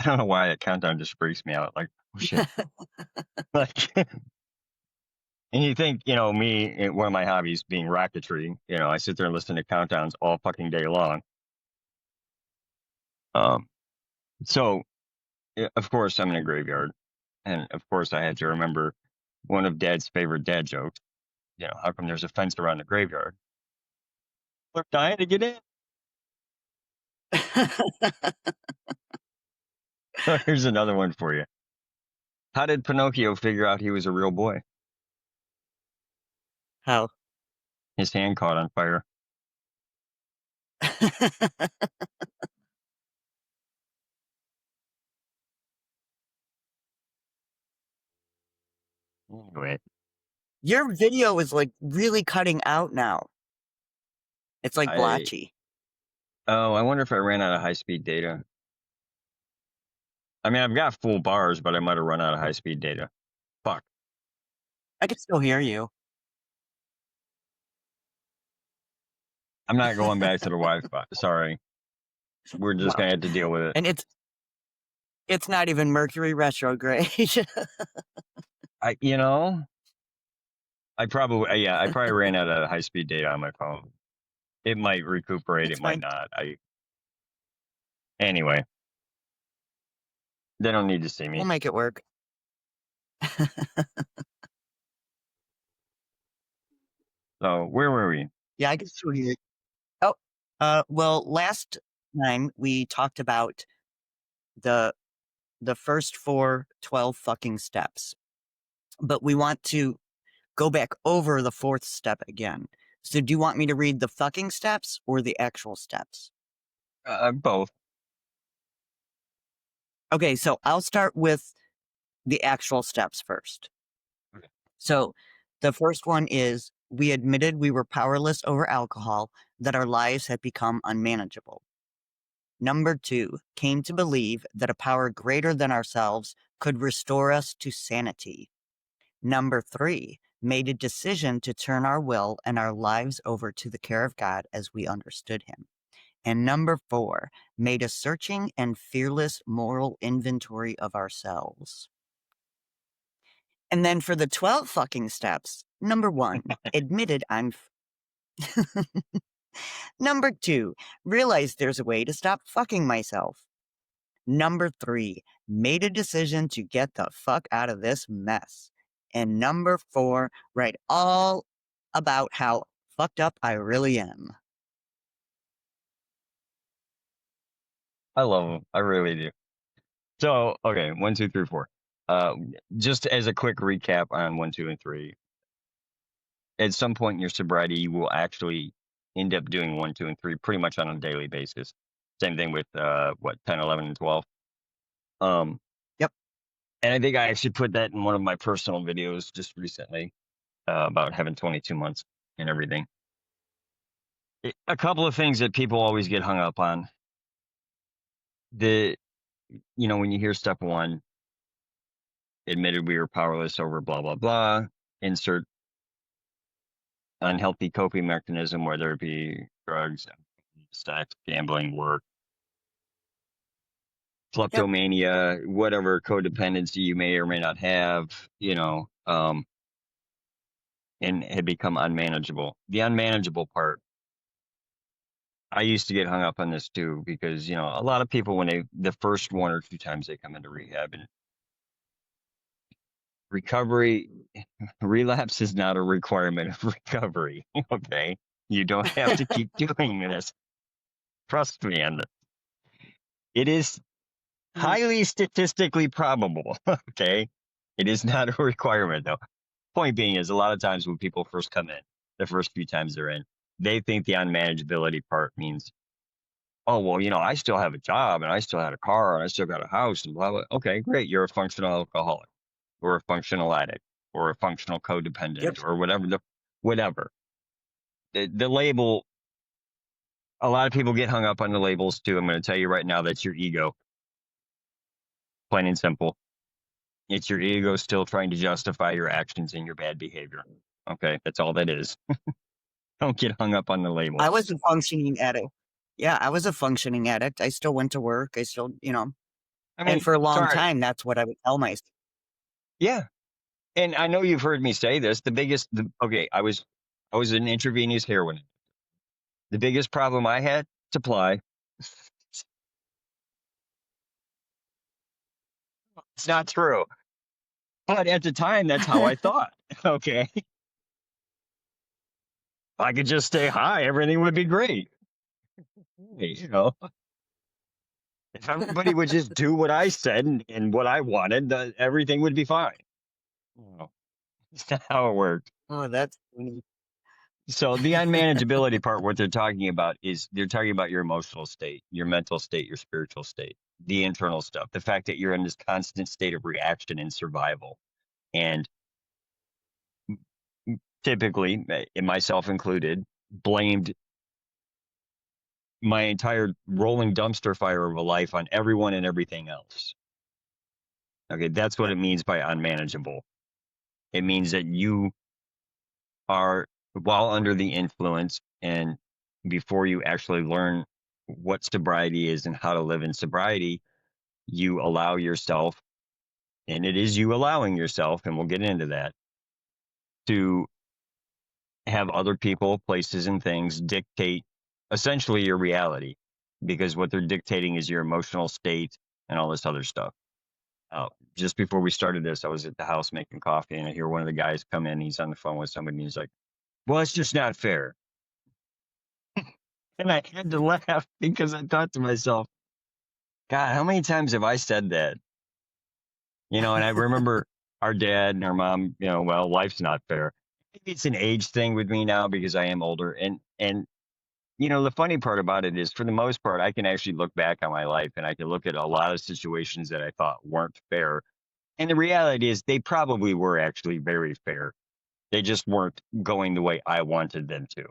I don't know why that countdown just freaks me out. Like, oh shit. Like, and you think, me, one of my hobbies being rocketry, I sit there and listen to countdowns all fucking day long. Um, so, of course, I'm in a graveyard. And of course, I had to remember one of Dad's favorite dad jokes. How come there's a fence around the graveyard? We're dying to get in. So here's another one for you. How did Pinocchio figure out he was a real boy? How? His hand caught on fire. Anyway, Your video is, like, really cutting out now. It's, like, I blotchy. I wonder if I ran out of high speed data. I mean, I've got full bars, but I might have run out of high speed data. Fuck. I can still hear you. I'm not going back to the Wi-Fi. Sorry, we're just Wow. gonna have to deal with it. And it's not even Mercury retrograde. I, you know, I probably, yeah, I probably ran out of high speed data on my phone. It might recuperate. It's It might fine. not. Anyway, they don't need to see We'll me. make it work. So where were we? Yeah, I can still hear you. Oh, well, last time we talked about the the first 12 fucking steps, but we want to go back over the fourth step again. So do you want me to read the fucking steps or the actual steps? Both. Okay, so I'll start with the actual steps first. Okay. So the first one is we admitted we were powerless over alcohol, that our lives had become unmanageable. Number two, came to believe that a power greater than ourselves could restore us to sanity. Number three, made a decision to turn our will and our lives over to the care of God as we understood Him. And number four, made a searching and fearless moral inventory of ourselves. And then for the 12 fucking steps, number one, admitted number two, realized there's a way to stop fucking myself. Number three, made a decision to get the fuck out of this mess. And number four, write all about how fucked up I really am. I love them. I really do. So okay, one, two, three, four. Uh, just as a quick recap on one, two, and three. At some point in your sobriety, you will actually end up doing one, two, and three pretty much on a daily basis. Same thing with 10, 11, and 12. Um, Yep. and I think I actually put that in one of my personal videos just recently about having 22 months and everything. A couple of things that people always get hung up on. The when you hear step one, admitted we were powerless over blah blah blah. Insert unhealthy coping mechanism, whether it be drugs, sex, gambling, work, Yep. kleptomania, whatever codependency you may or may not have, and had become unmanageable. The unmanageable part, I used to get hung up on this too, because, a lot of people, when the first one or two times they come into rehab and recovery, relapse is not a requirement of recovery. Okay. You don't have to keep doing this. Trust me on this. It is Mhm. highly statistically probable. Okay. It is not a requirement though. Point being is a lot of times when people first come in, the first few times they're in, they think the unmanageability part means, oh, well, I still have a job and I still had a car and I still got a house and blah, blah. Okay, great. You're a functional alcoholic or a functional addict or a functional Yep. codependent or whatever. The label, a lot of people get hung up on the labels too. I'm going to tell you right now, that's your ego, plain and simple. It's your ego still trying to justify your actions and your bad behavior. Okay, that's all that is. Don't get hung up on the label. I was a functioning addict. Yeah, I was a functioning addict. I still went to work. I still. I And mean, for a long sorry. time, that's what I would tell myself. Yeah. And I know you've heard me say this. Okay, I was an intravenous heroin. The biggest problem I had, supply. It's not true. But at the time, that's how I thought. Okay. If I could just stay high, everything would be great. Hey, if everybody would just do what I said and what I wanted, everything would be fine. No, it's not how it works. Oh, that's funny. So the unmanageability part, what they're talking about is they're talking about your emotional state, your mental state, your spiritual state, the internal stuff, the fact that you're in this constant state of reaction and survival. And typically, myself included, blamed my entire rolling dumpster fire of a life on everyone and everything else. Okay, that's what Yep. it means by unmanageable. It means that you are, while under the influence and before you actually learn what sobriety is and how to live in sobriety, you allow yourself, and it is you allowing yourself, and we'll get into that, to have other people, places, and things dictate essentially your reality, because what they're dictating is your emotional state and all this other stuff. Just before we started this, I was at the house making coffee, and I hear one of the guys come in. He's on the phone with somebody, and he's like, "Well, it's just not fair." And I had to laugh because I thought to myself, God, how many times have I said that? And I remember our dad and our mom, well, life's not fair. Maybe it's an age thing with me now because I am older. And the funny part about it is, for the most part, I can actually look back on my life and I can look at a lot of situations that I thought weren't fair. And the reality is they probably were actually very fair. They just weren't going the way I wanted them to.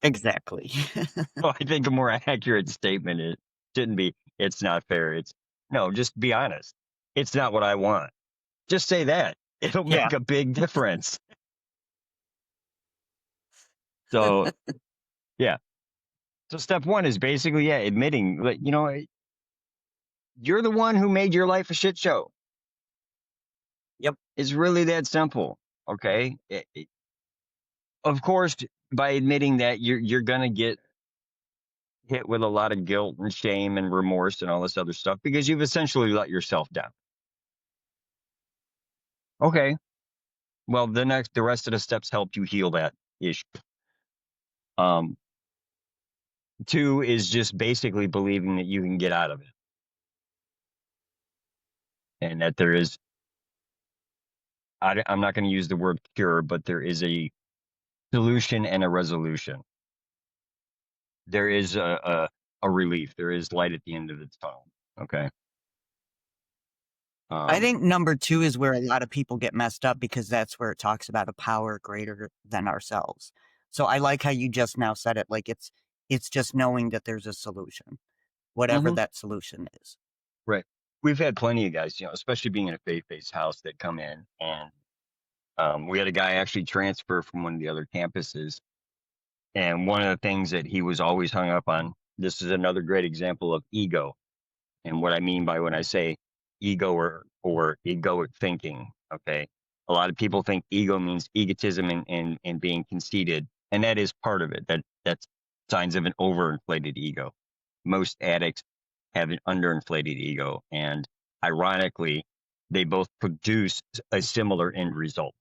Exactly. So I think a more accurate statement is shouldn't be it's not fair. It's no, just be honest. It's not what I want. Just say that. It'll Yeah. make a big difference. So yeah. So step one is basically, yeah, admitting that, you're the one who made your life a shit show. Yep. It's really that simple. Okay. Of course, by admitting that, you're gonna get hit with a lot of guilt and shame and remorse and all this other stuff because you've essentially let yourself down. Okay. Well, the rest of the steps help you heal that issue. Um, Two is just basically believing that you can get out of it, and that there is. I'm not going to use the word cure, but there is a solution and a resolution. There is a relief. There is light at the end of the tunnel. Okay. I Um, think number 2 is where a lot of people get messed up because that's where it talks about a power greater than ourselves. So I like how you just now said it, like it's just knowing that there's a solution, whatever mhm, that solution is. right. We've had plenty of guys, especially being in a faith-based house, that come in, and we had a guy actually transfer from one of the other campuses. And one of the things that he was always hung up on, this is another great example of ego. And what I mean by when I say ego or egoic thinking, okay? A lot of people think ego means egotism and being conceited. And that is part of it. That's signs of an overinflated ego. Most addicts have an underinflated ego. And ironically, they both produce a similar end result.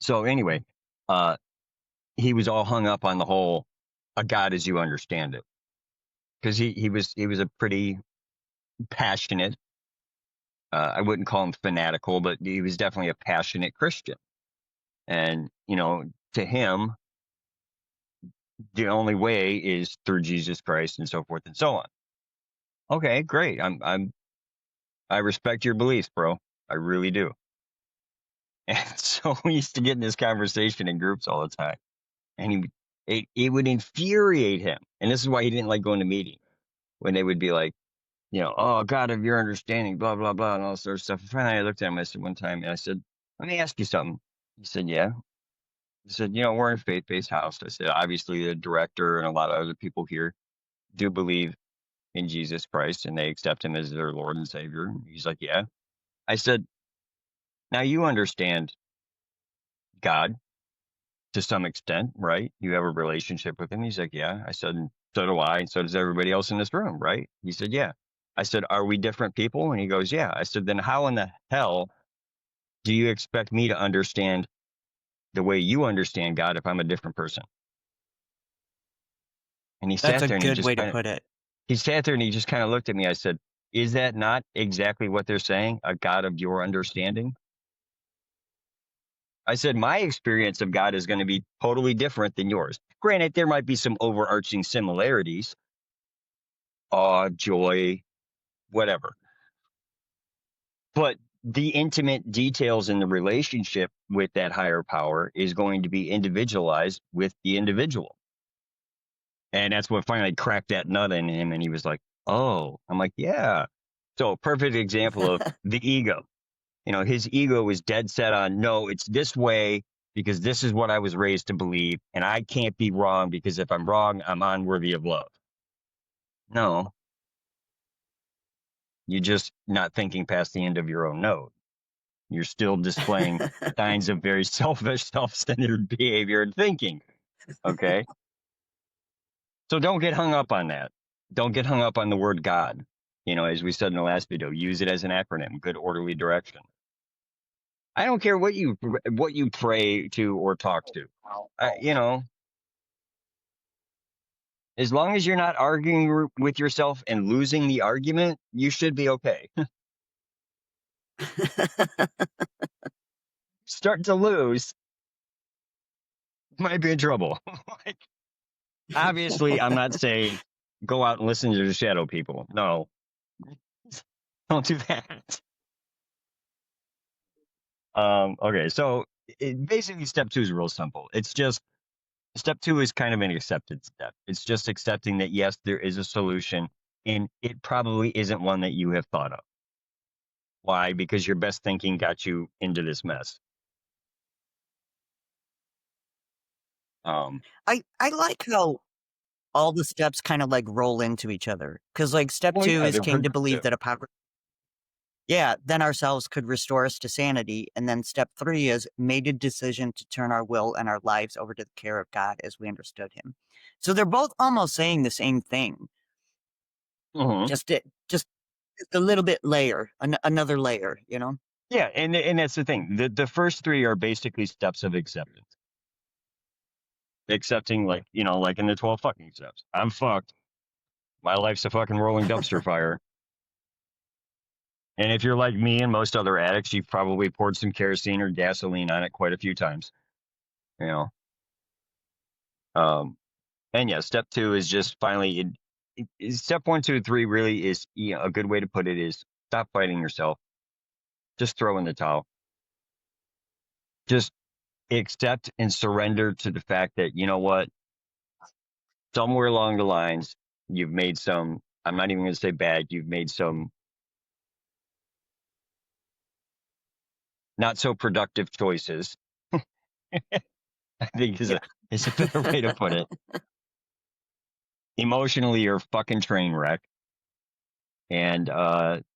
So anyway, uh, he was all hung up on the whole a God as you understand it, because he was a pretty passionate, I wouldn't call him fanatical, but he was definitely a passionate Christian. And to him, the only way is through Jesus Christ and so forth and so on. Okay, great. I respect your beliefs, bro. I really do. And so we used to get in this conversation in groups all the time, and it would infuriate him. And this is why he didn't like going to meetings, when they would be like, oh, God of your understanding, blah, blah, blah, and all this sort of stuff. And finally, I looked at him, I said one time, and I said, let me ask you something. He said, yeah. He said, we're in a faith-based house. I said, obviously, the director and a lot of other people here do believe in Jesus Christ and they accept him as their Lord and Savior. He's like, yeah. I said, now you understand God to some extent, right? You have a relationship with him. He's like, yeah. I said, so do I. And so does everybody else in this room, right? He said, yeah. I said, are we different people? And he goes, yeah. I said, then how in the hell do you expect me to understand the way you understand God if I'm a different person? And he That's sat a there and good way to put it. he sat there and he just kind of looked at me. I said, is that not exactly what they're saying? A God of your understanding? I said, my experience of God is going to be totally different than yours. Granted, there might be some overarching similarities, awe, joy, whatever. But the intimate details in the relationship with that higher power is going to be individualized with the individual. And that's what finally cracked that nut in him. And he was like, oh, I'm like, yeah. So, perfect example of the ego. You know, his ego is dead set on, no, it's this way because this is what I was raised to believe. And I can't be wrong because if I'm wrong, I'm unworthy of love. No, you're just not thinking past the end of your own node. You're still displaying signs of very selfish, self-centered behavior and thinking. Okay. So don't get hung up on that. Don't get hung up on the word God. You know, as we said in the last video, use it as an acronym, good orderly direction. I don't care what you pray to or talk to. You know, as long as you're not arguing with yourself and losing the argument, you should be okay. Start to lose, might be in trouble. Like, obviously, I'm not saying go out and listen to the shadow people. No, don't do that. Okay, so basically, step two is real simple. It's just step two is kind of an acceptance step. It's just accepting that yes, there is a solution, and it probably isn't one that you have thought of. Why? Because your best thinking got you into this mess. I like how all the steps kind of like roll into each other. Because like step Well, two yeah, is they're came to believe progressive. that a power, yeah, then ourselves could restore us to sanity. And then step three is made a decision to turn our will and our lives over to the care of God as we understood him. So they're both almost saying the same thing, Mhm. just a little bit another layer, you know? Yeah, and that's the thing. The first three are basically steps of acceptance. Accepting, like, you know, like in the 12 fucking steps. I'm fucked. My life's a fucking rolling dumpster fire. And if you're like me and most other addicts, you've probably poured some kerosene or gasoline on it quite a few times. You know. Um, and yeah, step two is just finally step one, two, three really is, you know, a good way to put it is stop fighting yourself. Just throw in the towel. Just accept and surrender to the fact that, you know what, somewhere along the lines, you've made some, I'm not even going to say bad, you've made some not so productive choices. I think Yeah. is a better way to put it. Emotionally, you're a fucking train wreck, and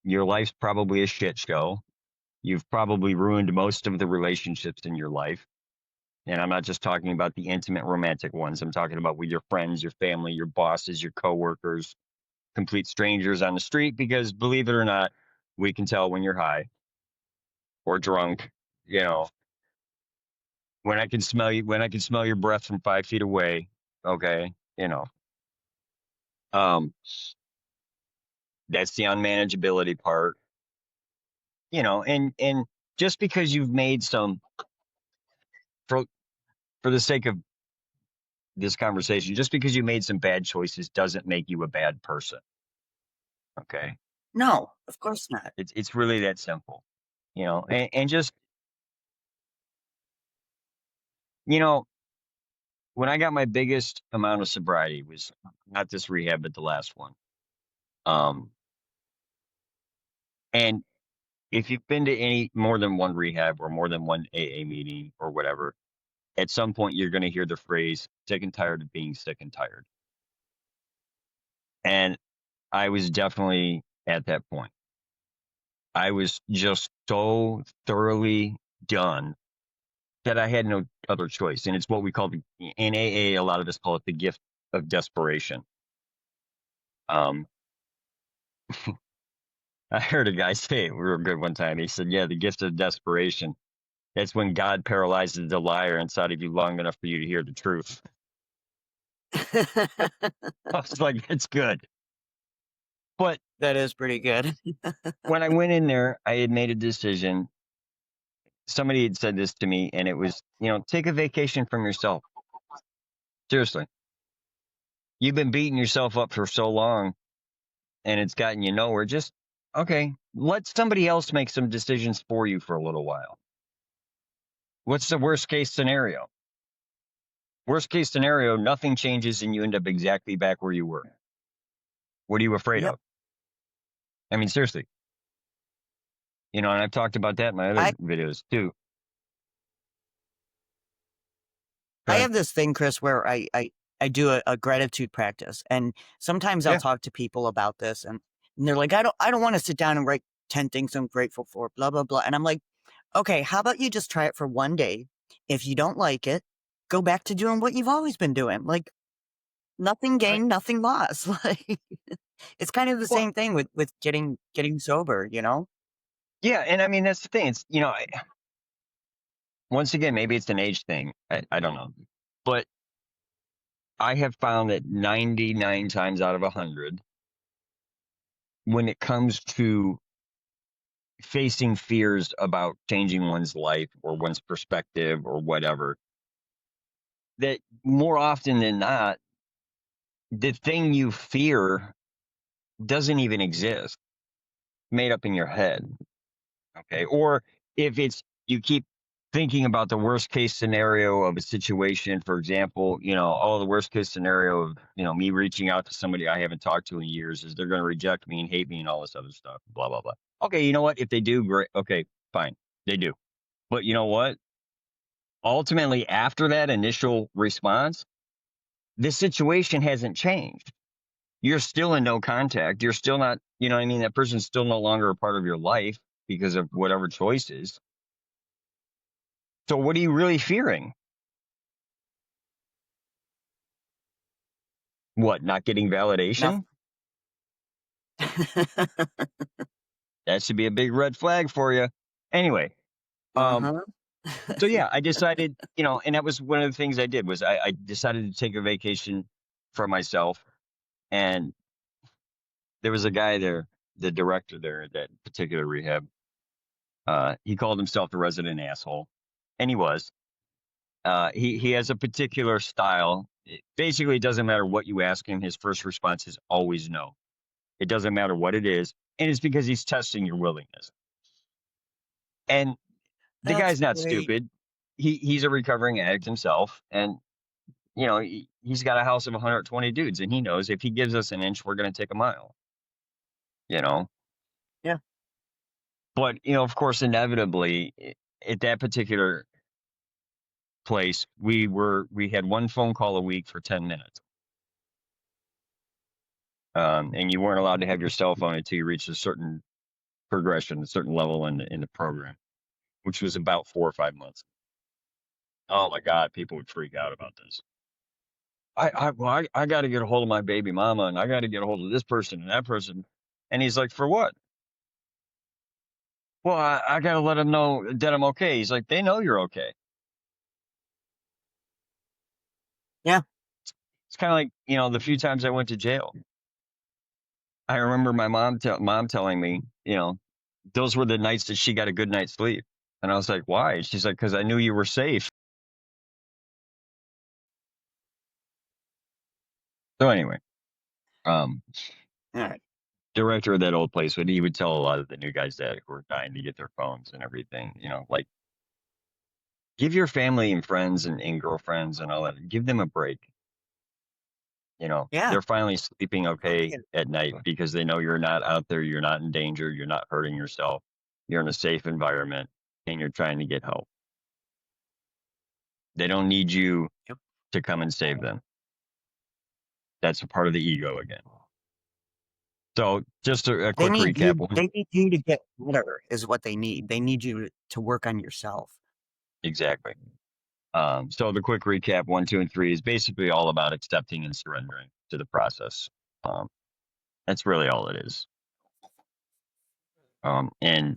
your life's probably a shit show. You've probably ruined most of the relationships in your life. And I'm not just talking about the intimate romantic ones. I'm talking about with your friends, your family, your bosses, your coworkers, complete strangers on the street, because believe it or not, we can tell when you're high or drunk. You know, when I can smell you, when I can smell your breath from 5 feet away. Okay, you know, um, that's the unmanageability part. You know, and just because you've made some for for the sake of this conversation, just because you made some bad choices doesn't make you a bad person. Okay, No, of course not. it's really that simple. You know, and just, you know, when I got my biggest amount of sobriety was not this rehab, but the last one. Um, and if you've been to any more than one rehab or more than one AA meeting or whatever, at some point you're going to hear the phrase "sick and tired of being sick and tired." And I was definitely at that point. I was just so thoroughly done that I had no other choice. And it's what we call in AA, a lot of us call it the gift of desperation. Um, I heard a guy say it real good one time. He said, yeah, the gift of desperation. That's when God paralyzes the liar inside of you long enough for you to hear the truth. I was like, that's good. But That is pretty good. when I went in there, I had made a decision. Somebody had said this to me, and it was, take a vacation from yourself. Seriously. You've been beating yourself up for so long, and it's gotten you nowhere. Just, okay, let somebody else make some decisions for you for a little while. What's the worst case scenario? Worst case scenario, nothing changes and you end up exactly back where you were. What are you afraid Yep. of? I mean, seriously. And I've talked about that in my other I videos too. I But have this thing, Chris, where I do a gratitude practice, and sometimes I'll yeah, talk to people about this, and they're like, I don't want to sit down and write 10 things I'm grateful for, blah blah blah, and I'm like, okay, how about you just try it for one day? If you don't like it, go back to doing what you've always been doing. Like nothing I, gained, nothing lost. Like it's kind of the well, same thing with getting sober, you know? yeah. And I mean, that's the thing. It's, once again, maybe it's an age thing. I don't know. But I have found that 99 times out of 100, when it comes to facing fears about changing one's life or one's perspective or whatever, that more often than not, the thing you fear doesn't even exist, made up in your head. Okay. Or if it's, you keep thinking about the worst case scenario of a situation, for example, oh, the worst case scenario of, me reaching out to somebody I haven't talked to in years is they're going to reject me and hate me and all this other stuff, blah, blah, blah. Okay. You know what? If they do, great. Okay, fine. They do. But you know what? Ultimately, after that initial response, the situation hasn't changed. You're still in no contact. You're still not, you know what I mean? That person's still no longer a part of your life because of whatever choices. So what are you really fearing? What, not getting validation? Nothing. That should be a big red flag for you. Anyway, um, Uh-huh. so yeah, I decided, and that was one of the things I did was I decided to take a vacation for myself. And there was a guy there, the director there at that particular rehab. He called himself the resident asshole, and he was. He has a particular style. It basically, doesn't matter what you ask him. His first response is always no. It doesn't matter what it is, and it's because he's testing your willingness. And the That's guy's not great. stupid. He's a recovering addict himself, and he's got a house of 120 dudes, and he knows if he gives us an inch, we're going to take a mile. You know, Yeah. but of course, inevitably, at that particular place, we had one phone call a week for 10 minutes. And you weren't allowed to have your cell phone until you reached a certain progression, a certain level in the program, which was about 4 or 5 months. Oh my God, people would freak out about this. I got to get a hold of my baby mama, and I got to get a hold of this person and that person. And he's like, for what? Well, I got to let them know that I'm okay. He's like, they know you're okay. Yeah. It's kind of like, the few times I went to jail. I remember my mom telling me, those were the nights that she got a good night's sleep. And I was like, why? She's like, because I knew you were safe. So anyway, um, All right. director of that old place he would tell a lot of the new guys that were dying to get their phones and everything, like give your family and friends and girlfriends and all that, give them a break. Yeah. They're finally sleeping okay Okay. at night because they know you're not out there, you're not in danger, you're not hurting yourself, you're in a safe environment, and you're trying to get help. They don't need you Yep. to come and save them. That's a part of the ego again. So just a They quick need recap. you. They need you to get better. Is what they need. They need you to work on yourself. Exactly. So the quick recap, 1, 2, and 3 is basically all about accepting and surrendering to the process. Um, that's really all it is. And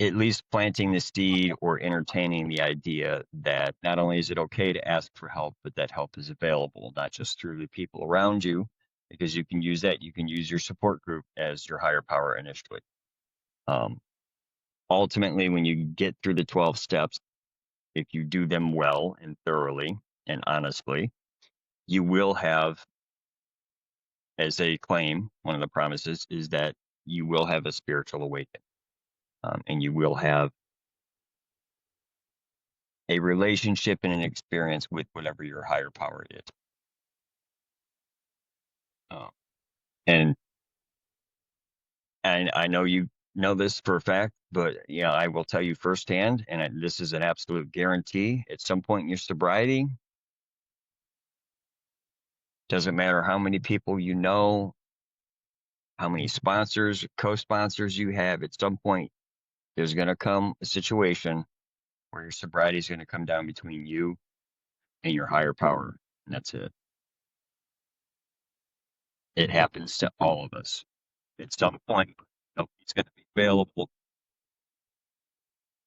at least planting the seed or entertaining the idea that not only is it okay to ask for help, but that help is available, not just through the people around you, because you can use that. You can use your support group as your higher power initially. Ultimately, when you get through the 12 steps, if you do them well and thoroughly and honestly, you will have, as they claim, one of the promises is that you will have a spiritual awakening, and you will have a relationship and an experience with whatever your higher power is. Uh, and and I know you know this for a fact, but I will tell you firsthand, and this is an absolute guarantee. At some point in your sobriety, doesn't matter how many people you know, how many sponsors, co-sponsors you have. At some point, there's going to come a situation where your sobriety is going to come down between you and your higher power, and that's it. It happens to all of us at some point. Nobody's going to be available,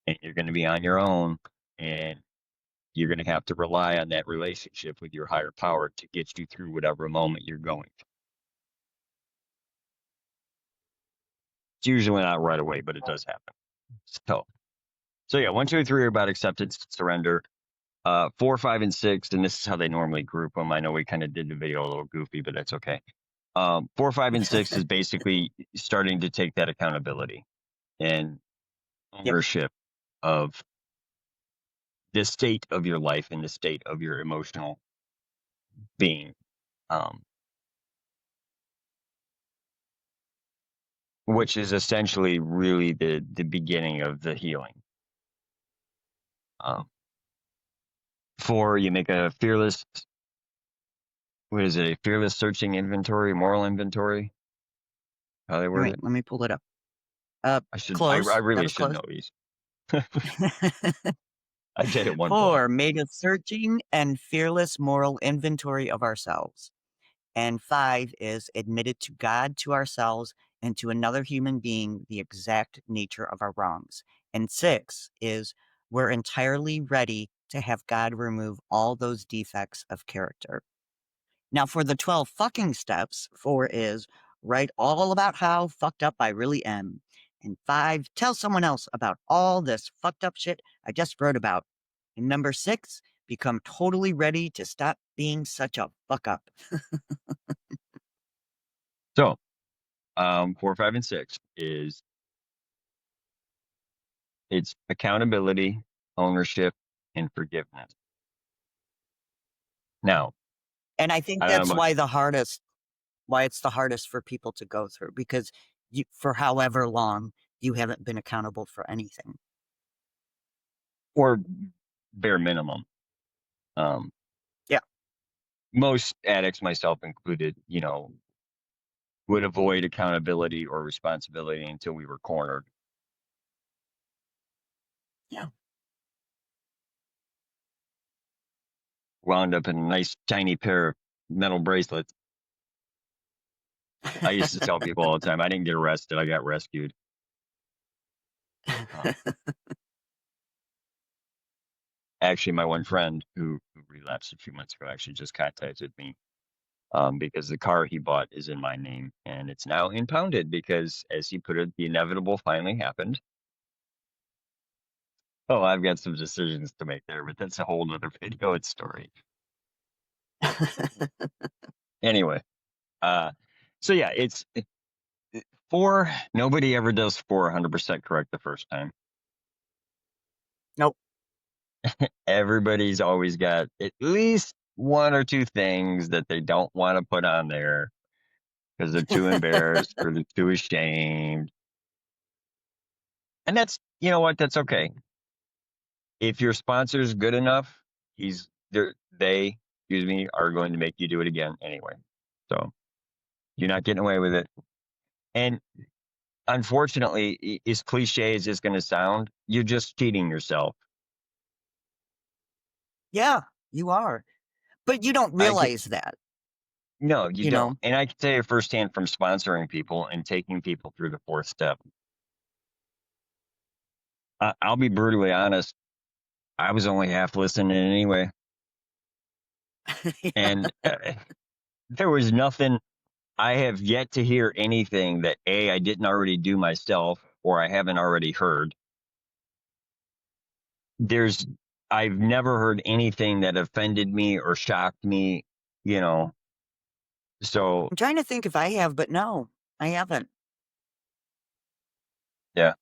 and you're going to be on your own, and you're going to have to rely on that relationship with your higher power to get you through whatever moment you're going through. It's usually not right away, but it does happen. So yeah, 1, 2, 3 are about acceptance, surrender. 4, 5, and 6, and this is how they normally group them. I know we kind of did the video a little goofy, but that's okay. 4, 5, and 6 is basically starting to take that accountability and ownership of the state of your life and the state of your emotional being, which is essentially really the beginning of the healing. 4, you make a fearless searching inventory, moral inventory. How they word Wait, it? let me pull it up. I Close. That really was should close. know these. I did at one point. 4, made a searching and fearless moral inventory of ourselves. And 5 is admitted to God, to ourselves, and to another human being the exact nature of our wrongs. And 6 is we're entirely ready to have God remove all those defects of character. Now, for the 12 fucking steps, 4 is write all about how fucked up I really am. And 5, tell someone else about all this fucked up shit I just wrote about. And number 6, become totally ready to stop being such a fuck up. So, 4, 5, and 6 is it's accountability, ownership, and forgiveness. Now, And I think I don't that's know about why it's the hardest for people to go through, because for however long you haven't been accountable for anything. or bare minimum. Yeah. Most addicts, myself included, would avoid accountability or responsibility until we were cornered. Yeah. Wound up in a nice tiny pair of metal bracelets. I used to tell people all the time, I didn't get arrested, I got rescued. Actually, my one friend who relapsed a few months ago actually just contacted me because the car he bought is in my name and it's now impounded because, as he put it, the inevitable finally happened. Oh, I've got some decisions to make there, but that's a whole nother video and story. Anyway, so yeah, it's 4. Nobody ever does 4 100% correct the first time. Nope. Everybody's always got at least 1 or 2 things that they don't want to put on there because they're too embarrassed or they're too ashamed. And that's, you know what, that's okay. If your sponsor's good enough, they are going to make you do it again anyway. So You're not getting away with it. And unfortunately, as cliche as it's going to sound, you're just cheating yourself. Yeah, you are. But you don't I can, realize that, no, you you don't. know? And I can tell you firsthand from sponsoring people and taking people through the fourth step. I'll be brutally honest. I was only half listening anyway. And there was nothing, I have yet to hear anything that A, I didn't already do myself or I haven't already heard. There's, I've never heard anything that offended me or shocked me, you know. So, I'm trying to think if I have, but no, I haven't. yeah.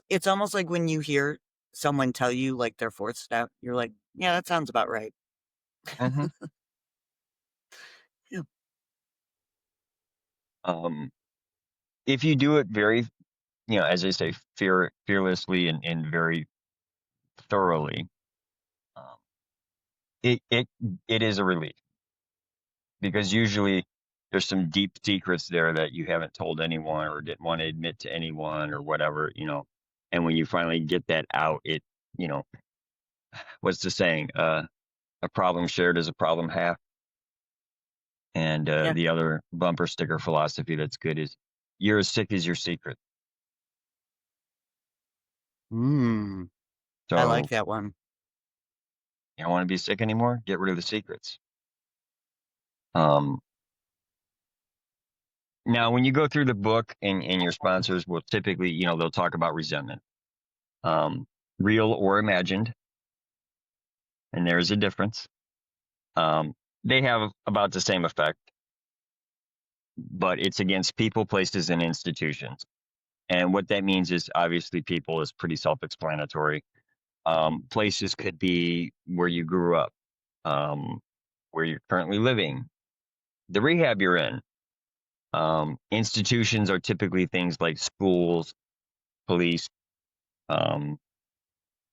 It's almost like when you hear someone tell you like their fourth step, you're like, yeah, that sounds about right. hmm Yeah. Um, if you do it very, as I say, fearlessly and very thoroughly, um, it, it, it is a relief because usually there's some deep secrets there that you haven't told anyone or didn't want to admit to anyone or whatever. And when you finally get that out, you know, what's the saying? A problem shared is a problem half. And Yeah. the other bumper sticker philosophy that's good is you're as sick as your secret. Mm, I like So that one. you don't want to be sick anymore? Get rid of the secrets. Um, Now, when you go through the book and your sponsors will typically, they'll talk about resentment, um, real or imagined, and there's a difference. Um, they have about the same effect, but it's against people, places, and institutions. And what that means is obviously people is pretty self-explanatory. Places could be where you grew up, um, where you're currently living, the rehab you're in. Institutions are typically things like schools, police, um,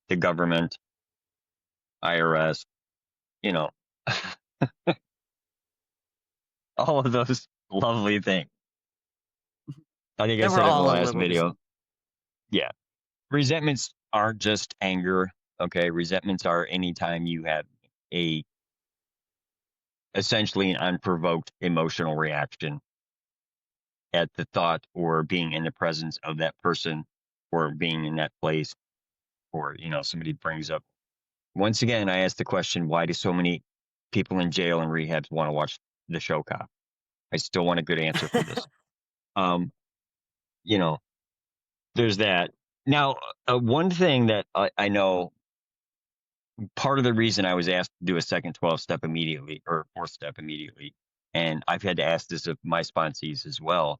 the government, IRS, you know, all of those lovely things. I think I They were said it in the all a last little bit. video. Yeah. Resentments aren't just anger. Okay. Resentments are anytime you have a essentially an unprovoked emotional reaction at the thought or being in the presence of that person or being in that place or, somebody brings up. Once again, I asked the question, why do so many people in jail and rehabs want to watch the show Cop? I still want a good answer for this. Um, you know, there's that. Now, one thing that I know, part of the reason I was asked to do a second 12 step immediately or fourth step immediately, and I've had to ask this of my sponsees as well,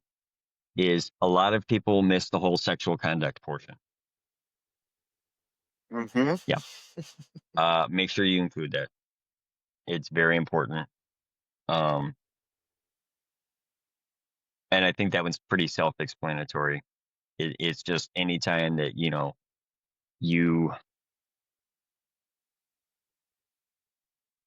is a lot of people miss the whole sexual conduct portion. Hmm. Yeah. Make sure you include that. It's very important. Um, and I think that one's pretty self explanatory. It's just anytime that, you,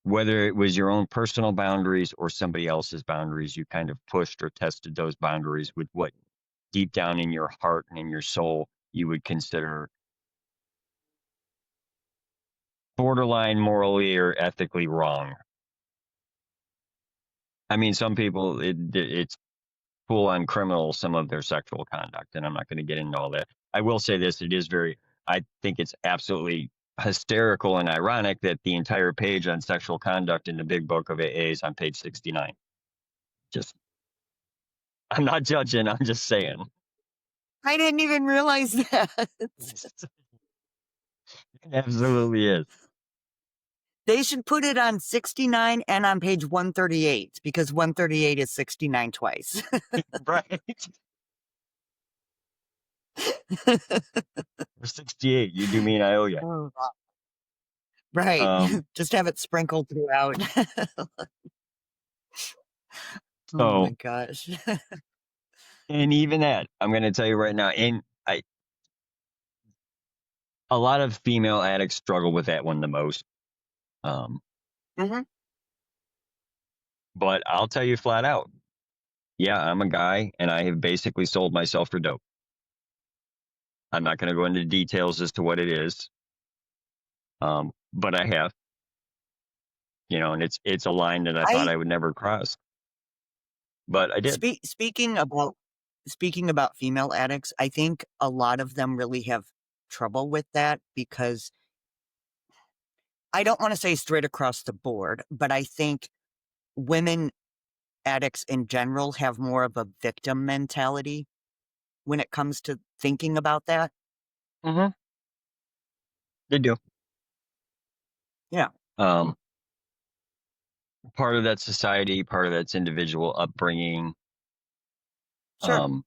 whether it was your own personal boundaries or somebody else's boundaries, you kind of pushed or tested those boundaries with what deep down in your heart and in your soul you would consider borderline morally or ethically wrong. I mean, some people, it's full on criminal, some of their sexual conduct, and I'm not going to get into all that. I will say this, I think it's absolutely hysterical and ironic that the entire page on sexual conduct in the big book of AA is on page 69. Just, I'm not judging, I'm just saying. I didn't even realize that. It absolutely is. They should put it on 69 and on page 138 because 138 is 69 twice. Right. For 68, you do me and I owe you. Oh, right. Um, Just have it sprinkled throughout. Oh my so, gosh. and even that, I'm going to tell you right now, a lot of female addicts struggle with that one the most. Um, Hmm. but I'll tell you flat out, Yeah, I'm a guy and I have basically sold myself for dope. I'm not going to go into details as to what it is, but I have, and it's a line that I thought I I would never cross, but I did. speaking about female addicts, I think a lot of them really have trouble with that because I don't want to say straight across the board, but I think women addicts in general have more of a victim mentality when it comes to thinking about that. Hmm. They do. Yeah, Um, Part of that society, part of that's individual upbringing. sure. Um,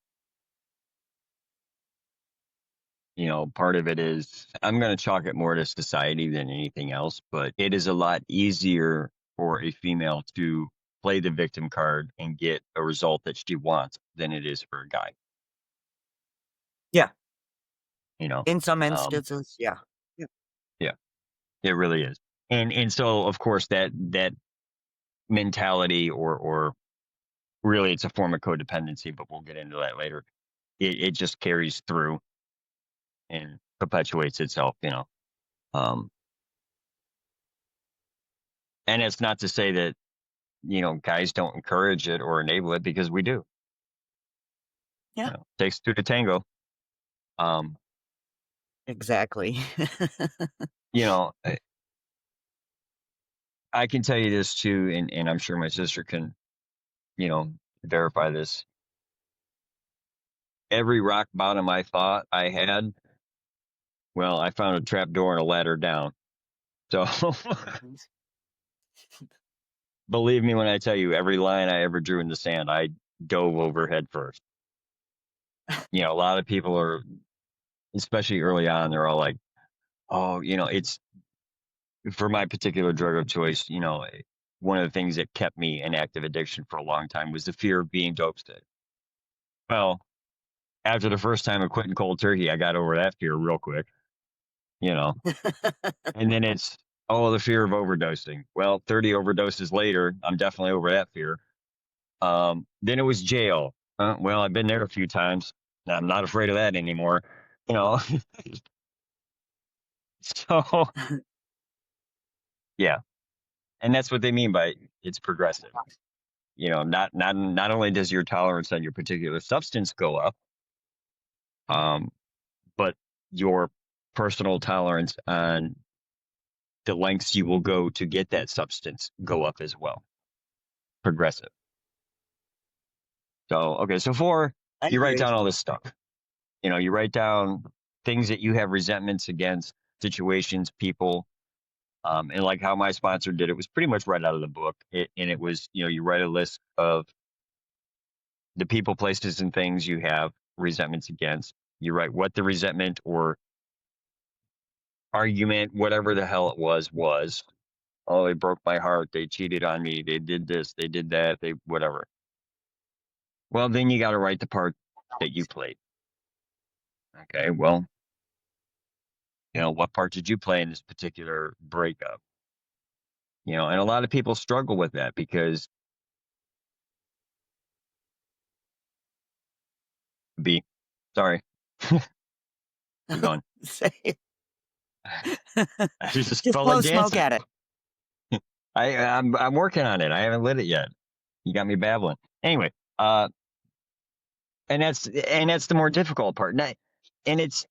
Part of it is I'm going to chalk it more to society than anything else, but it is a lot easier for a female to play the victim card and get a result that she wants than it is for a guy. Yeah. You know, In some um, instances, yeah. Yeah. yeah, it really is. And so of course that mentality or really it's a form of codependency, but we'll get into that later. It just carries through and perpetuates itself. Um, and it's not to say that guys don't encourage it or enable it because we do. Yeah, Takes two to tango. Um, exactly. you know, I can tell you this too, and I'm sure my sister can, you know, verify this. Every rock bottom I thought I had, well, I found a trap door and a ladder down. So believe me when I tell you, every line I ever drew in the sand, I dove over head first. A lot of people are, especially early on, they're all like, "Oh, it's for my particular drug of choice." One of the things that kept me in active addiction for a long time was the fear of being dope sick. Well, after the first time of quitting cold turkey, I got over that fear real quick. You know, and then it's the fear of overdosing. Well, 30 overdoses later, I'm definitely over that fear. Then it was jail. Well, I've been there a few times. I'm not afraid of that anymore. You know, so yeah, and that's what they mean by it's progressive. Not only does your tolerance on your particular substance go up, um, but your personal tolerance on the lengths you will go to get that substance go up as well. Progressive. So okay, so I you write agree. down all this stuff. You write down things that you have resentments against, situations, people, and like how my sponsor did it was pretty much right out of the book. And it was, you write a list of the people, places, and things you have resentments against. You write what the resentment or argument, whatever the hell it was. Oh, they broke my heart. They cheated on me. They did this. They did that. They whatever. Well, then you got to write the part that you played. Okay. Well, what part did you play in this particular breakup? And a lot of people struggle with that because B, sorry, keep going. Say I just just felt like blow smoke dancing. at it. I'm working on it. I haven't lit it yet. You got me babbling. Anyway, uh, and that's the more difficult part. And it's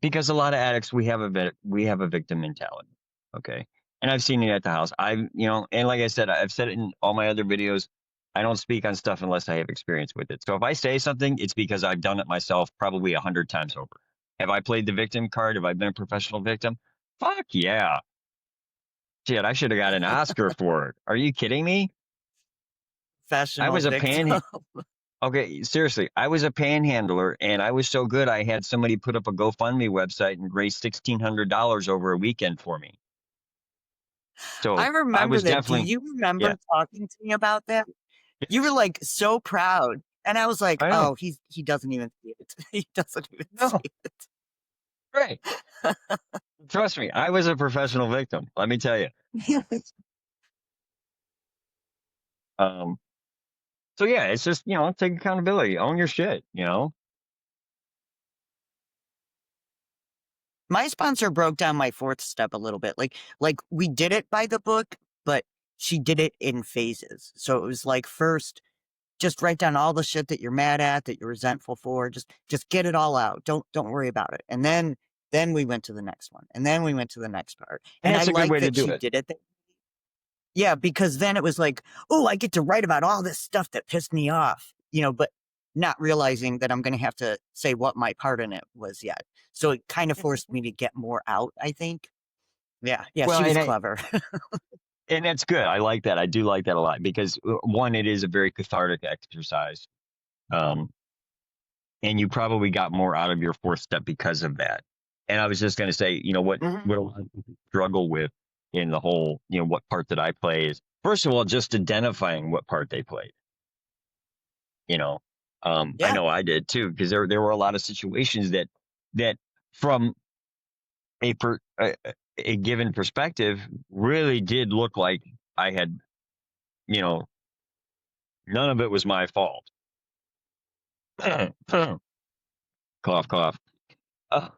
because a lot of addicts we have a victim mentality. Okay, and I've seen it at the house. And like I said, I've said it in all my other videos. I don't speak on stuff unless I have experience with it. So if I say something, it's because I've done it myself probably 100 times over. Have I played the victim card? Have I been a professional victim? Fuck yeah. Shit, I should have got an Oscar for it. Are you kidding me? I Professional was a victim. okay, seriously, I was a panhandler and I was so good I had somebody put up a GoFundMe website and raise $1,600 over a weekend for me. I So I remember was that. Do definitely, you yeah, remember talking to me about that? You were yes, like so proud. And I was like, I know. oh, he doesn't even see it. He doesn't even No, see right. Trust me, I was a professional victim. Let me tell you. it. Um, so yeah, it's just, take accountability, own your shit. My sponsor broke down my fourth step a little bit. Like we did it by the book, but she did it in phases. So it was like first just write down all the shit that you're mad at, that you're resentful for. Just get it all out. Don't worry about it. And then we went to the next one. And then we went to the next part. And And I that's a good like way to that do she it. did it. Yeah, because then it was like, oh, I get to write about all this stuff that pissed me off, but not realizing that I'm going to have to say what my part in it was yet. So it kind of forced me to get more out, I think. Yeah, Well, she was and clever. and that's good. I like that. I do like that a lot because one, it is a very cathartic exercise. Um, and you probably got more out of your fourth step because of that. And I was just going to say, Mhm. what a lot of people struggle with in the whole, what part did I play is, first of all, just identifying what part they played. You know, I Yeah. know I did too, because there were a lot of situations that from a given perspective really did look like I had, you know, none of it was my fault. Cough, cough. Uh,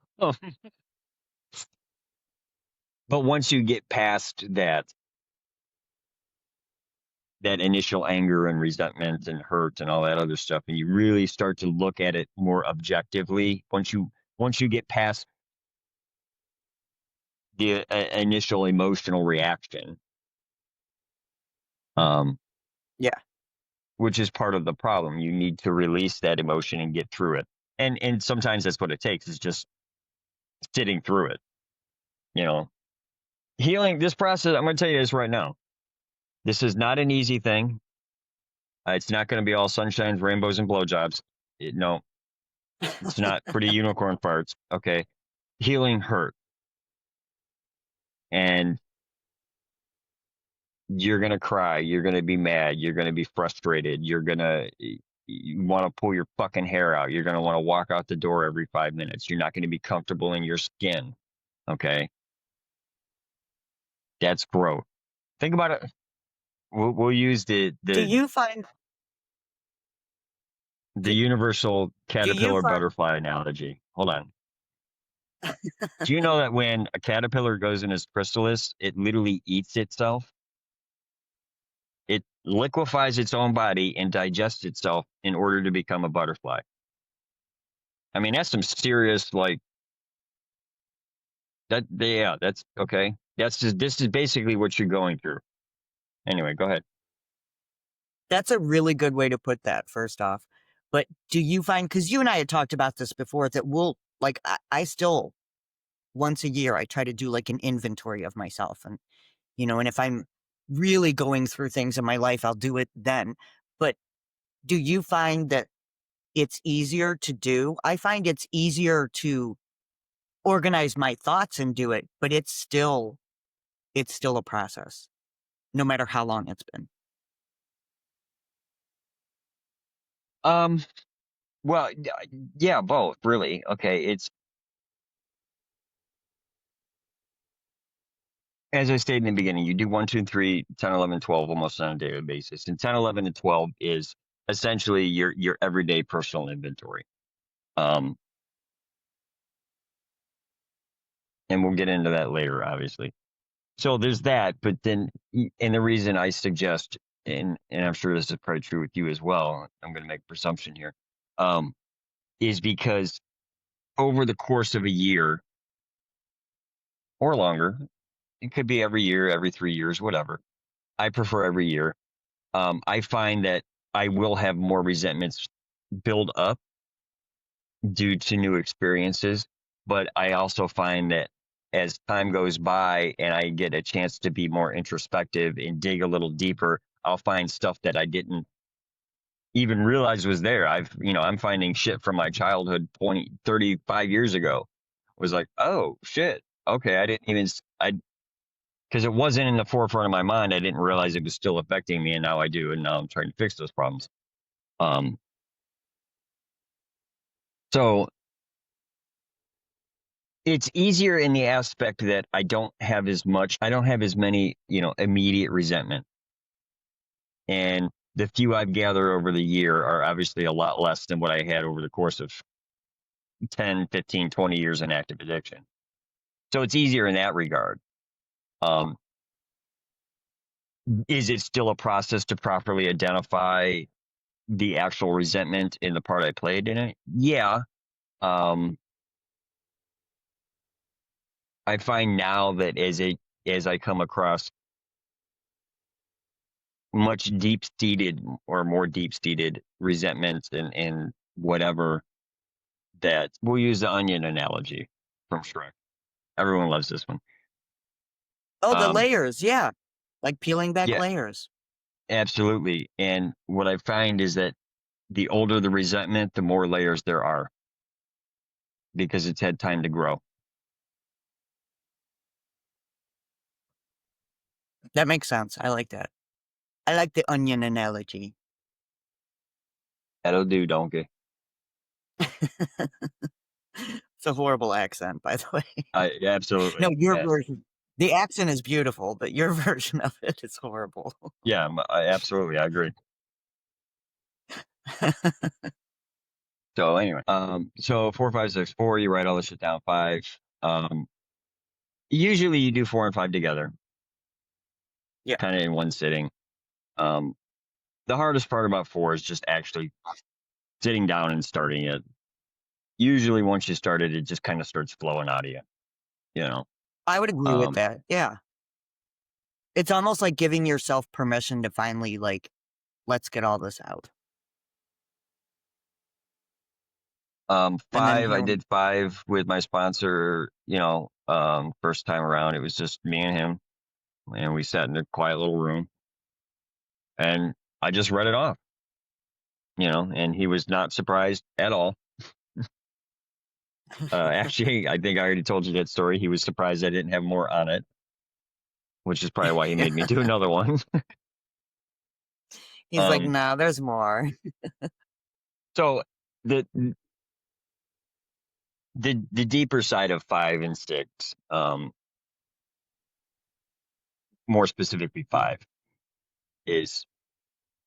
but once you get past that initial anger and resentment and hurt and all that other stuff, and you really start to look at it more objectively, once you get past the initial emotional reaction, um, Yeah. which is part of the problem, you need to release that emotion and get through it. And sometimes that's what it takes, is just sitting through it. You know, healing this process. I'm going to tell you this right now. This is not an easy thing. It's not going to be all sunshines, rainbows, and blowjobs. No, it's not pretty unicorn farts. Okay. Healing hurt. And you're going to cry. You're going to be mad. You're going to be frustrated. You're going to you want to pull your fucking hair out. You're going to want to walk out the door every 5 minutes. You're not going to be comfortable in your skin. Okay. That's growth. Think about it. We'll use the Do the you find the do, universal do you caterpillar find butterfly analogy. Hold on. Do you know that when a caterpillar goes in its chrysalis, it literally eats itself? It liquefies its own body and digests itself in order to become a butterfly. I mean, that's some serious, like, that. Yeah, that's okay. This is basically what you're going through. Anyway, go ahead. that's a really good way to put that, first off. But do you find, because you and I had talked about this before, that I still, once a year, I try to do like an inventory of myself. And if I'm really going through things in my life, I'll do it then. But do you find that it's easier to do? I find it's easier to organize my thoughts and do it, but it's still a process, no matter how long it's been. Um, well, yeah, both really. Okay, it's as I stated in the beginning, you do 1, 2, 3, 10, 11, 12 almost on a daily basis. And 10, 11, and 12 is essentially your everyday personal inventory. Um, and we'll get into that later, obviously. So there's that, but then, and the reason I suggest, and I'm sure this is probably true with you as well, I'm going to make a presumption here, um, is because over the course of a year or longer, it could be every year, every 3 years, whatever. I prefer every year. I find that I will have more resentments build up due to new experiences, but I also find that as time goes by and I get a chance to be more introspective and dig a little deeper, I'll find stuff that I didn't even realize was there. I'm finding shit from my childhood 35 years ago. Was like, oh shit. Okay. I didn't even, because it wasn't in the forefront of my mind. I didn't realize it was still affecting me. And now I do. And now I'm trying to fix those problems. Um, so it's easier in the aspect that I don't have as many, immediate resentment. And the few I've gathered over the year are obviously a lot less than what I had over the course of 10, 15, 20 years in active addiction. So it's easier in that regard. Um, is it still a process to properly identify the actual resentment in the part I played in it? Yeah. Um, I find now that as I come across much deep seated or more deep seated resentments and whatever, that we'll use the onion analogy from Shrek. Everyone loves this one. Oh, the Um, layers, yeah. Like peeling back yeah, layers. absolutely. And what I find is that the older the resentment, the more layers there are because it's had time to grow. That makes sense. I like that. I like the onion analogy. That'll do, donkey. It's a horrible accent, by the way. No, Absolutely. your Yes. version. The accent is beautiful, but your version of it is horrible. Yeah, absolutely. I agree. So anyway, so 4, 5, 6, 4, you write all this shit down. 5. Usually you do 4 and 5 together, Yeah. kind of in one sitting. Um, the hardest part about 4 is just actually sitting down and starting it. Usually once you start it, it just kind of starts flowing out of you, you know? I would agree with Um, that. Yeah. It's almost like giving yourself permission to finally, like, let's get all this out. And then 5, I did 5 with my sponsor, first time around, it was just me and him, and we sat in a quiet little room, and I just read it off, and he was not surprised at all. Actually, I think I already told you that story. He was surprised I didn't have more on it, which is probably why he made me do another one. he's like, Um, no, there's more. so the the deeper side of 5 and 6, more specifically 5, is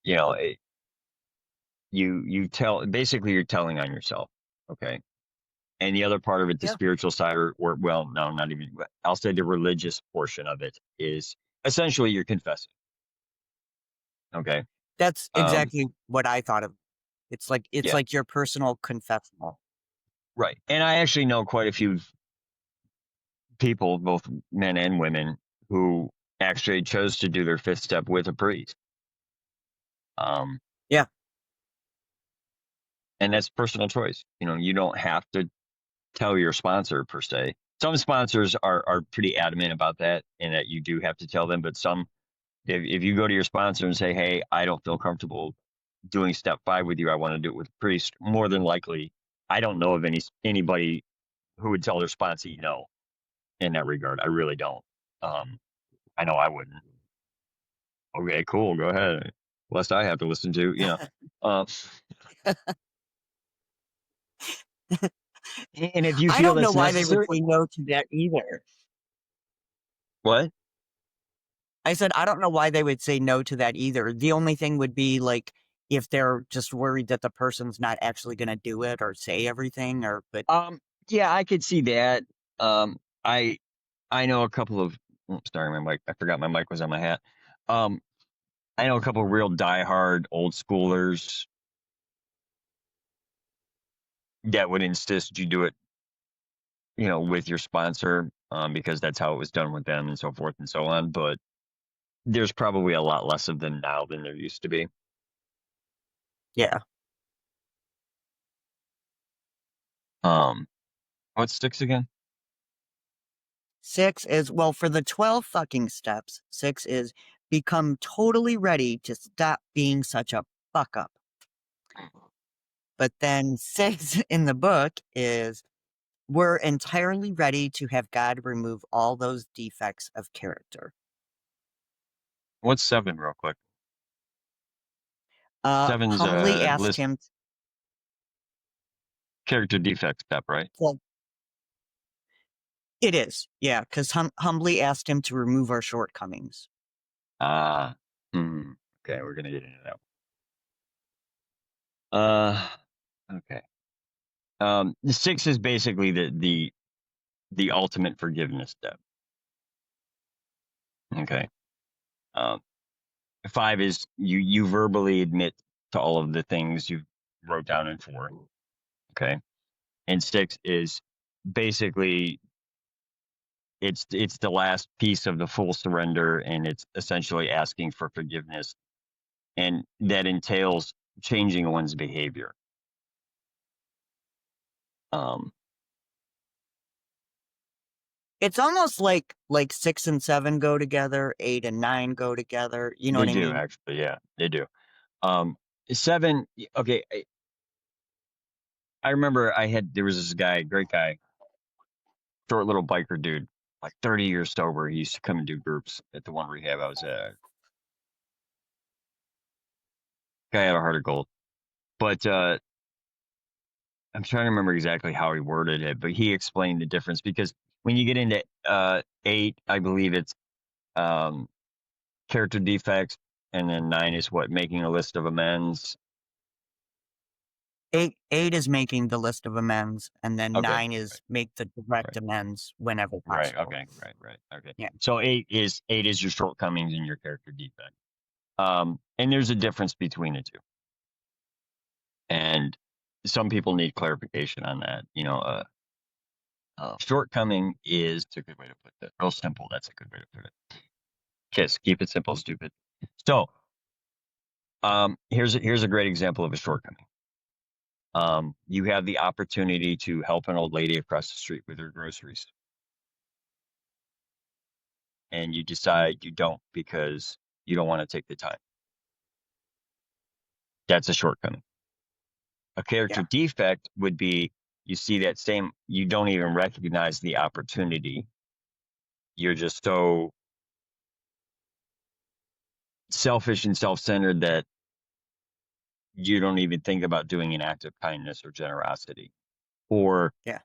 you know it, you tell basically you're telling on yourself, okay? And the other part of it, the Yeah. spiritual side, or well, no, not even. I'll say the religious portion of it is essentially you're confessing, okay? That's Um, exactly what I thought of. It's yeah, like your personal confessional. right. And I actually know quite a few people, both men and women, who actually chose to do their fifth step with a priest. Um, Yeah. and that's personal choice. You don't have to tell your sponsor per se. Some sponsors are pretty adamant about that, and that you do have to tell them. But some, if you go to your sponsor and say, "Hey, I don't feel comfortable doing step 5 with you. I want to do it with a priest," more than likely, I don't know of anybody who would tell their sponsee no in that regard. I really don't. Um, I know I wouldn't. Okay, cool. Go ahead. Lest I have to listen to. Um, and if you I feel don't know that's why they would necessary, say no to that either. what? I said, I don't know why they would say no to that either. The only thing would be like if they're just worried that the person's not actually going to do it or say everything, but Yeah, I could see that. Um, I I know a couple of. Sorry, my mic. I forgot my mic was on my hat. Um, I know a couple of real diehard old schoolers that would insist you do it, with your sponsor, because that's how it was done with them and so forth and so on. But there's probably a lot less of them now than there used to be. yeah. Um, what sticks again? 6 is, well, for the 12 fucking steps, 6 is become totally ready to stop being such a fuck up. But then 6 in the book is we're entirely ready to have God remove all those defects of character. What's 7, real quick? Seven's Humbly ask list him, character defect step, right? well, it is, yeah, because humbly asked him to remove our shortcomings. Ah, okay. Okay, we're gonna get into that. Okay. The 6 is basically the ultimate forgiveness step. Okay. Um, 5 is you verbally admit to all of the things you wrote down in 4. Okay. And 6 is basically it's the last piece of the full surrender, and it's essentially asking for forgiveness, and that entails changing one's behavior. Um, It's almost like 6 and 7 go together, 8 and 9 go together, you know they what I do mean? actually, yeah, they do. Um, 7, okay, I remember there was this guy, great guy, short little biker dude, like 30 years sober. He used to come and do groups at the one rehab I was at. Guy had a heart of gold. But I'm trying to remember exactly how he worded it, but he explained the difference because when you get into 8, I believe it's um, character defects, and then 9 is what, making a list of amends. 8 is making the list of amends, and then Okay, 9 is make the direct right, amends whenever right, possible. okay, right, okay. Yeah. So 8 is your shortcomings and your character defect. And there's a difference between the two, and some people need clarification on that. Shortcoming is a good way to put it. Real simple. That's a good way to put it. Kiss. Keep it simple, stupid. So, here's a great example of a shortcoming. You have the opportunity to help an old lady across the street with her groceries, and you decide you don't because you don't want to take the time. That's a shortcoming. A character Yeah. defect would be you see that same, you don't even recognize the opportunity. You're just so selfish and self-centered that you don't even think about doing an act of kindness or generosity, or Yeah.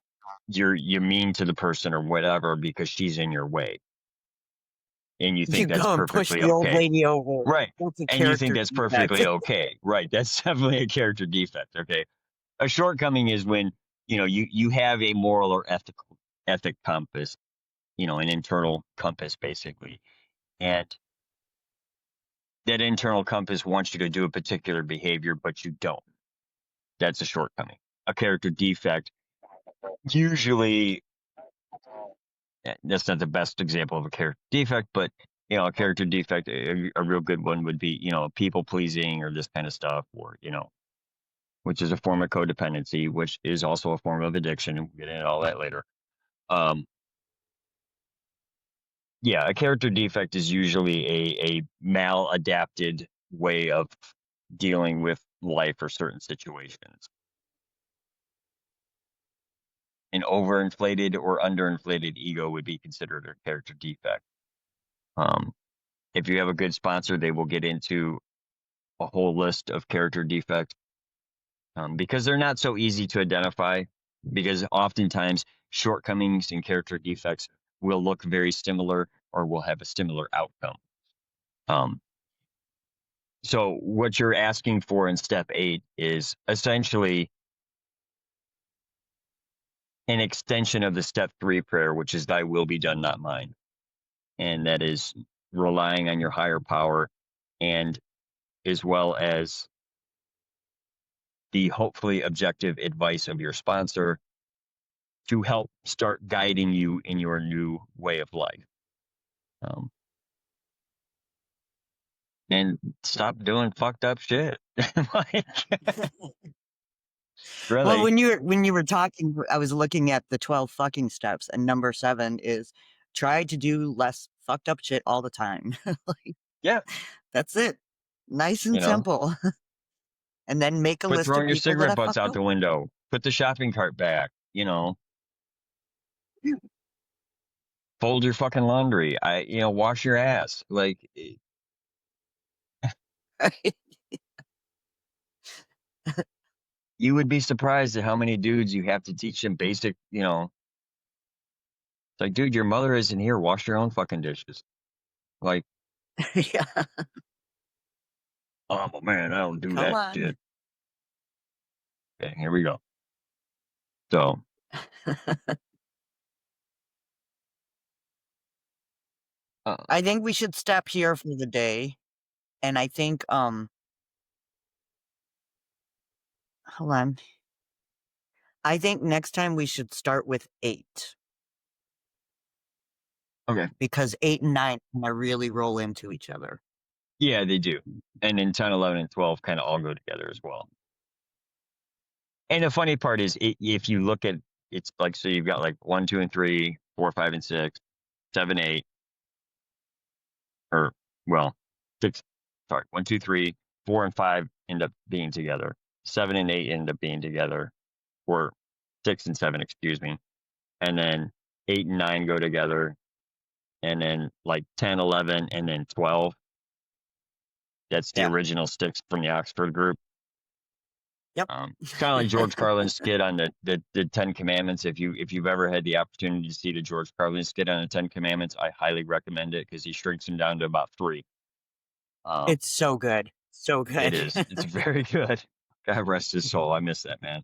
you're mean to the person or whatever because she's in your way, and you You think that's go and push perfectly the old okay. lady over. Right. That's a And you think character that's defect. perfectly okay. Right. That's definitely a character defect. Okay. A shortcoming is when, you have a moral or ethic compass, an internal compass basically. And that internal compass wants you to do a particular behavior, but you don't. That's a shortcoming. A character defect, usually, that's not the best example of a character defect, but a character defect, a real good one would be, people pleasing or this kind of stuff, or, which is a form of codependency, which is also a form of addiction. And we'll get into all that later. Um, yeah, a character defect is usually a maladapted way of dealing with life or certain situations. An overinflated or underinflated ego would be considered a character defect. Um, if you have a good sponsor, they will get into a whole list of character defects, because they're not so easy to identify, because oftentimes shortcomings and character defects will look very similar or will have a similar outcome. Um, so what you're asking for in step 8 is essentially an extension of the step 3 prayer, which is thy will be done, not mine. And that is relying on your higher power, and as well as the hopefully objective advice of your sponsor to help start guiding you in your new way of life. Um, and stop doing fucked up shit. Like, Well, really? when you were talking, I was looking at the 12 fucking steps, and number 7 is try to do less fucked up shit all the time. Like, Yeah. that's it. Nice You and know, simple. And then make a quit list of throwing your people that cigarette have butts fucked out the over. window. Put the shopping cart back. Yeah. Fold your fucking laundry. Wash your ass. Like, you would be surprised at how many dudes you have to teach them basic, it's like, dude, your mother isn't here. Wash your own fucking dishes. Like, Yeah. Oh man, I don't do Come that on. shit. Okay, here we go. So, uh, I think we should stop here for the day. And I think, hold on. I think next time we should start with 8 okay. because 8 and 9 kinda really roll into each other. Yeah, they do. And then 10, 11, and 12 kind of all go together as well. And the funny part is, if you look at it's like, so you've got like 1, 2, and 3, 4, 5, and 6, 7, 8, or well, 6, sorry, 1, 2, 3, 4, and 5 end up being together. 7 and 8 end up being together, or 6 and 7, excuse me. And then 8 and 9 go together. And then like 10, 11, and then 12. That's the Yeah. original sticks from the Oxford group. Yep. Kind of like George Carlin's skit on the Ten Commandments. If you've ever had the opportunity to see the George Carlin skit on the Ten Commandments, I highly recommend it because he shrinks them down to about 3. It's so good. So It good. is. It's very good. God rest his soul. I miss that man.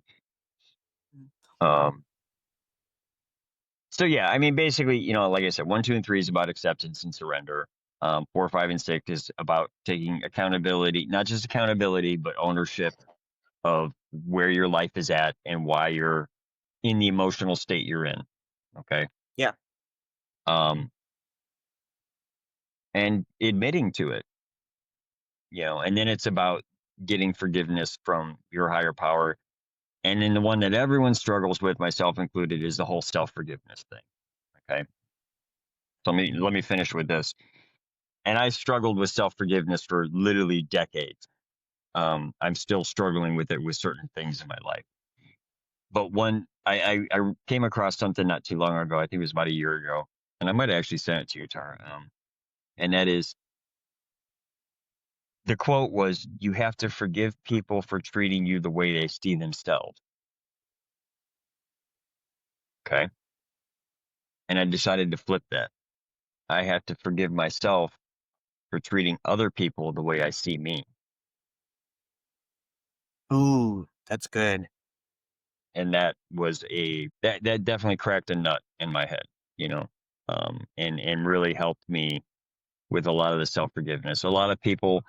Um, so yeah, I mean, basically, like I said, 1, 2, and 3 is about acceptance and surrender. 4, 5, and 6 is about taking accountability, not just accountability, but ownership of where your life is at and why you're in the emotional state you're in. Okay. Yeah. Um, and admitting to it, and then it's about getting forgiveness from your higher power. And then the one that everyone struggles with, myself included, is the whole self-forgiveness thing. Okay. So let me finish with this. And I struggled with self-forgiveness for literally decades. I'm still struggling with it with certain things in my life. But I came across something not too long ago. I think it was about a year ago, and I might have actually sent it to you, Tara. And that is, the quote was, "You have to forgive people for treating you the way they see themselves." Okay, and I decided to flip that. I have to forgive myself for treating other people the way I see me, Ooh, that's good. and that was that definitely cracked a nut in my head, and really helped me with a lot of the self forgiveness. A lot of people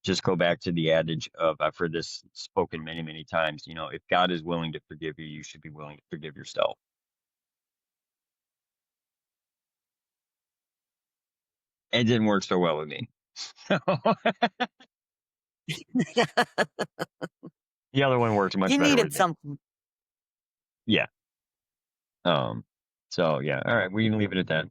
just go back to the adage of, I've heard this spoken many, many times, if God is willing to forgive you, you should be willing to forgive yourself. It didn't work so well with me. The other one worked much You better with needed me. something. Yeah. Um, so yeah. All right. We can leave it at that.